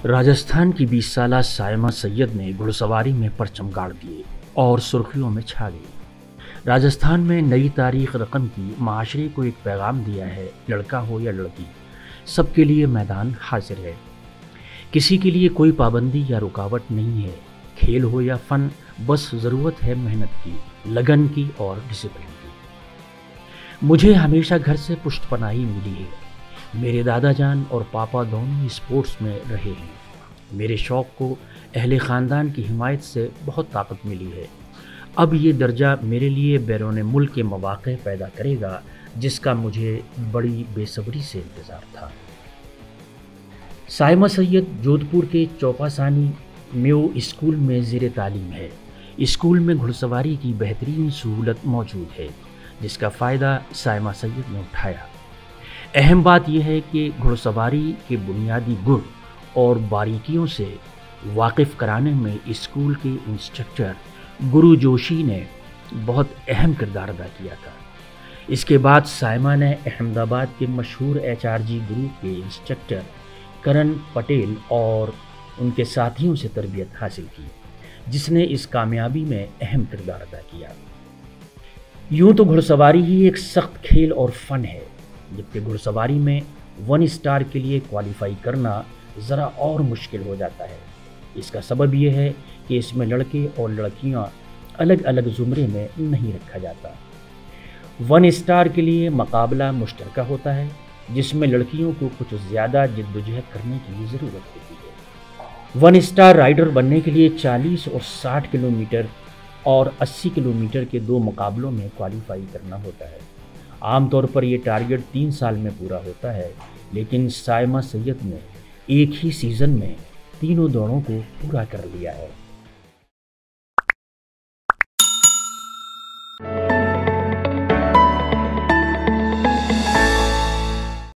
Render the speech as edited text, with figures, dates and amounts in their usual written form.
راجستھان کی 20 سالہ سائمہ سید نے گھڑ سواری میں پرچم گاڑ دیے اور سرخیوں میں چھا گئی۔ راجستھان میں نئی تاریخ رقم کی معاشرے کو ایک پیغام دیا ہے، لڑکا ہو یا لڑکی، سب کے لیے میدان حاضر ہے۔ کسی کے لیے کوئی پابندی یا رکاوٹ نہیں ہے، کھیل ہو یا فن، بس ضرورت ہے محنت کی، لگن کی اور ڈسپلن کی۔ مجھے ہمیشہ گھر سے پشت پناہی ملی ہے۔ میرے دادا جان اور پاپا دونوں اسپورٹس میں رہے ہیں۔ میرے شوق کو اہل خاندان کی حمایت سے بہت طاقت ملی ہے۔ اب یہ درجہ میرے لیے بیرون ملک کے مواقع پیدا کرے گا، جس کا مجھے بڑی بے صبری سے انتظار تھا۔ سائمہ سید جودھ پور کے چوپاسانی میو اسکول میں زیر تعلیم ہے۔ اسکول میں گھڑ سواری کی بہترین سہولت موجود ہے، جس کا فائدہ سائمہ سید نے اٹھایا۔ اہم بات یہ ہے کہ گھڑ سواری کے بنیادی گر اور باریکیوں سے واقف کرانے میں اسکول کے انسٹرکٹر گرو جوشی نے بہت اہم کردار ادا کیا تھا۔ اس کے بعد سائمہ نے احمد آباد کے مشہور HRG گروپ کے انسٹرکٹر کرن پٹیل اور ان کے ساتھیوں سے تربیت حاصل کی، جس نے اس کامیابی میں اہم کردار ادا کیا۔ یوں تو گھڑ سواری ہی ایک سخت کھیل اور فن ہے، جبکہ گھڑ سواری میں 1 اسٹار کے لیے کوالیفائی کرنا ذرا اور مشکل ہو جاتا ہے۔ اس کا سبب یہ ہے کہ اس میں لڑکے اور لڑکیاں الگ الگ زمرے میں نہیں رکھا جاتا۔ 1 اسٹار کے لیے مقابلہ مشترکہ ہوتا ہے، جس میں لڑکیوں کو کچھ زیادہ جدوجہد کرنے کی ضرورت ہوتی ہے۔ 1 اسٹار رائڈر بننے کے لیے 40 اور 60 کلومیٹر اور 80 کلومیٹر کے 2 مقابلوں میں کوالیفائی کرنا ہوتا ہے۔ عام طور پر یہ ٹارگٹ 3 سال میں پورا ہوتا ہے، لیکن سائمہ سید نے ایک ہی سیزن میں تینوں دوڑوں کو پورا کر لیا ہے۔